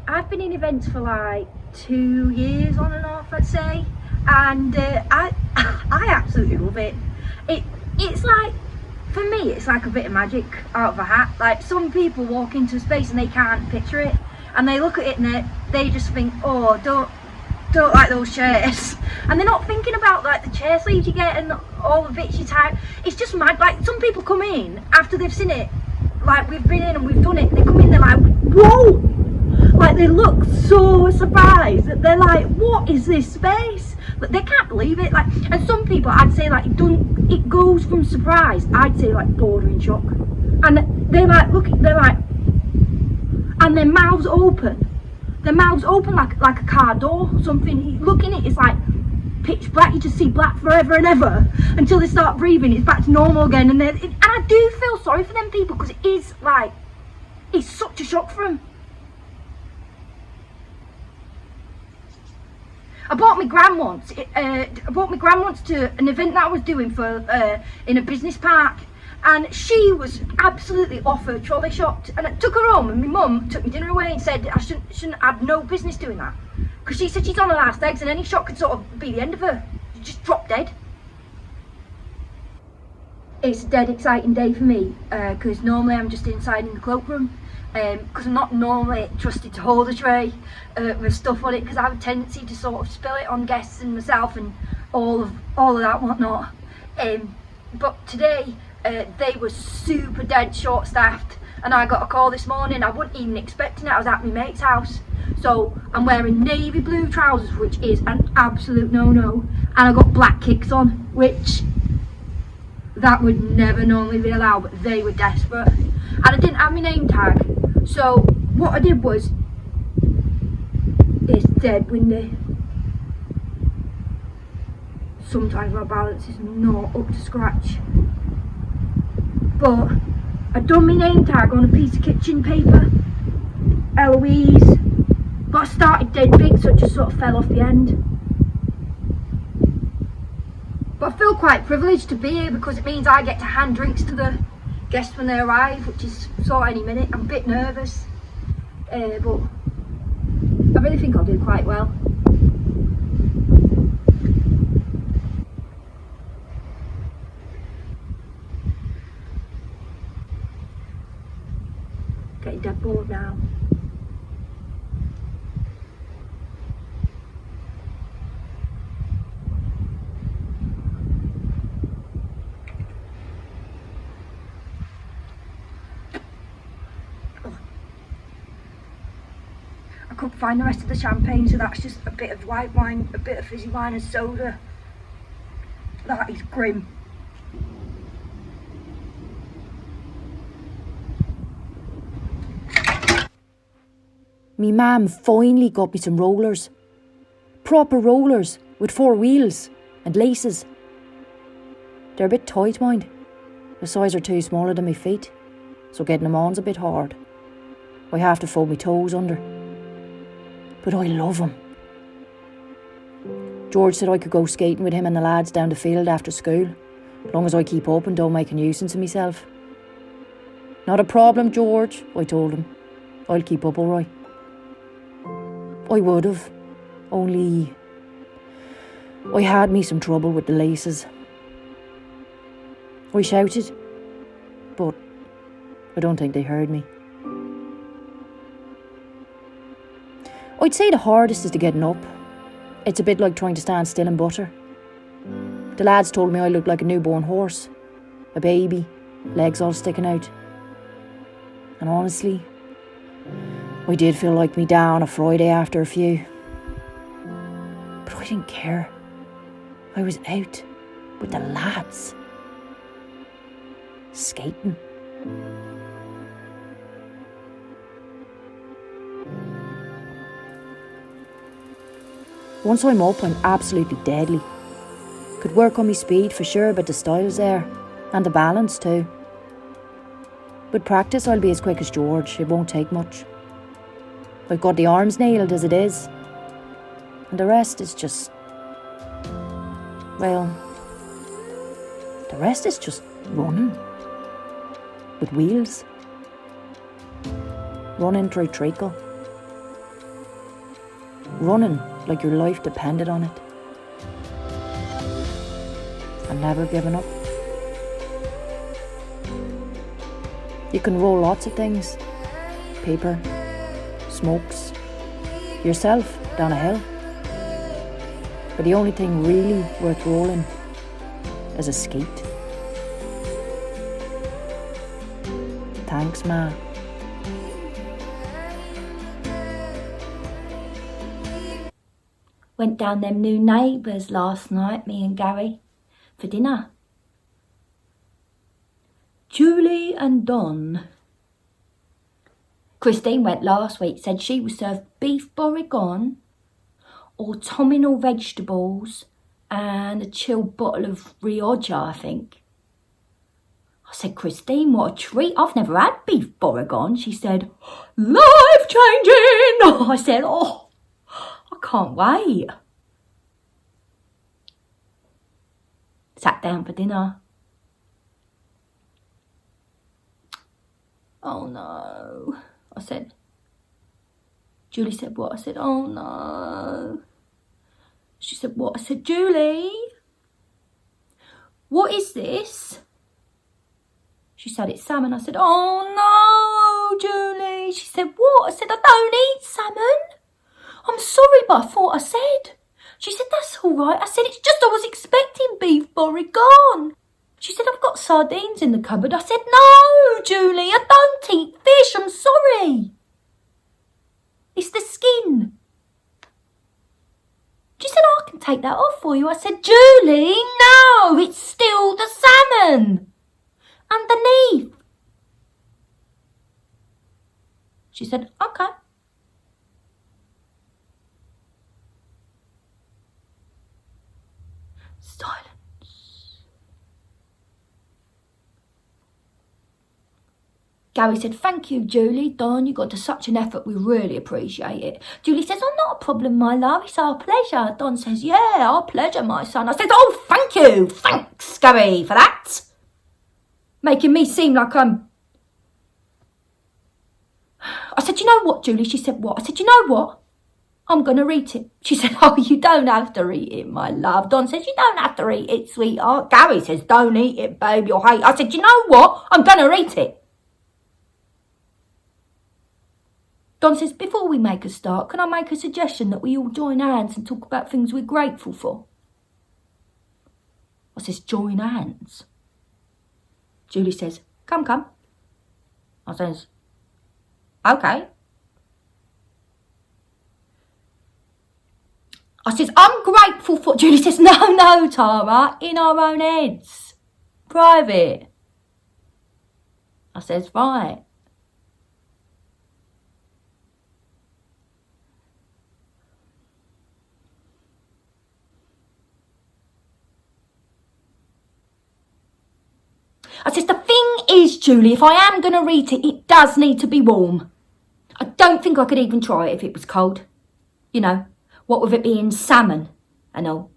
I've been in events for like 2 years on and off, I'd say, and I absolutely love it. It's like, for me, it's like a bit of magic out of a hat. Like, some people walk into a space and they can't picture it, and they look at it and they just think, oh, don't like those chairs, and they're not thinking about like the chair sleeves you get and all the bits you tie. It's just mad. Like, some people come in after they've seen it, like we've been in and we've done it, they come in, they're like, whoa, like they look so surprised that they're like, what is this space? But they can't believe it. Like, and some people, I'd say, like, it goes from surprise, I'd say, like, bordering shock, and they're like, look, they're like, and their mouths open like a car door or something. You look in it, it's like pitch black, you just see black forever and ever until they start breathing, it's back to normal again. And I do feel sorry for them people, because it is like, it's such a shock for them. I brought my gran once. To an event that I was doing for in a business park, and she was absolutely off her trolley shocked. And I took her home, and my mum took me dinner away and said I shouldn't have no business doing that, because she said she's on her last legs, and any shock could sort of be the end of her. She just drop dead. It's a dead exciting day for me, because normally I'm just inside in the cloakroom. Because I'm not normally trusted to hold a tray with stuff on it, because I have a tendency to sort of spill it on guests and myself and all of that whatnot. But today they were super dead short staffed, and I got a call this morning. I wasn't even expecting it. I was at my mate's house, so I'm wearing navy blue trousers, which is an absolute no-no, and I got black kicks on, which that would never normally be allowed, but they were desperate. And I didn't have my name tag, so what I did was, it's dead windy. Sometimes my balance is not up to scratch, but I done my name tag on a piece of kitchen paper, Eloise, but I started dead big, so it just sort of fell off the end. But I feel quite privileged to be here, because it means I get to hand drinks to the guests when they arrive, which is sort of any minute. I'm a bit nervous, but I really think I'll do quite well. Getting dead bored now. I couldn't find the rest of the champagne, so that's just a bit of white wine, a bit of fizzy wine and soda. That is grim. Me mam finally got me some rollers. Proper rollers with 4 wheels and laces. They're a bit tight, mind. The size are too smaller than my feet, so getting them on's a bit hard. I have to fold my toes under. But I love them. George said I could go skating with him and the lads down the field after school, as long as I keep up and don't make a nuisance of myself. Not a problem, George, I told him. I'll keep up all right. I would have, only I had me some trouble with the laces. I shouted, but I don't think they heard me. I'd say the hardest is the getting up. It's a bit like trying to stand still in butter. The lads told me I looked like a newborn horse, a baby, legs all sticking out. And honestly, I did feel like me down a Friday after a few. But I didn't care. I was out with the lads, skating. Once I'm up, I'm absolutely deadly. Could work on me speed for sure, but the style's there. And the balance too. With practice, I'll be as quick as George. It won't take much. I've got the arms nailed as it is. And the rest is just... well... the rest is just running. With wheels. Running through treacle. Running like your life depended on it. And never giving up. You can roll lots of things. Paper, smokes, yourself down a hill. But the only thing really worth rolling is a skate. Thanks, Ma. Went down them new neighbours last night, me and Gary, for dinner. Julie and Don. Christine went last week, said she was served beef bourguignon, autumnal vegetables and a chilled bottle of Rioja, I think. I said, Christine, what a treat. I've never had beef bourguignon. She said, life-changing. I said, oh, I can't wait. Sat down for dinner. Oh no, I said. Julie said, what? I said, oh no. She said, what? I said, Julie, what is this? She said, it's salmon. I said, oh no, Julie. She said, what? I said, I don't eat salmon. I'm sorry, but I thought I said. She said, that's all right. I said, it's just I was expecting beef bourguignon. She said, I've got sardines in the cupboard. I said, no, Julie, I don't eat fish. I'm sorry. It's the skin. She said, I can take that off for you. I said, Julie, no, it's still the salmon. Underneath. She said, okay. Silence. Gary said, thank you, Julie. Don, you got to such an effort. We really appreciate it. Julie says, oh, not a problem, my love. It's our pleasure. Don says, yeah, our pleasure, my son. I said, oh, thank you. Thanks, Gary, for that. Making me seem like I'm... I said, you know what, Julie? She said, what? I said, you know what? I'm going to eat it. She said, oh, you don't have to eat it, my love. Don says, you don't have to eat it, sweetheart. Gary says, don't eat it, babe. You'll hate it. I said, you know what? I'm going to eat it. Don says, before we make a start, can I make a suggestion that we all join hands and talk about things we're grateful for? I says, join hands? Julie says, come. I says, okay. I says, I'm grateful for... Julie says, no, Tara, in our own heads. Private. I says, right. I says, the thing is, Julie, if I am going to eat it, it does need to be warm. I don't think I could even try it if it was cold. You know, what with it being salmon and all.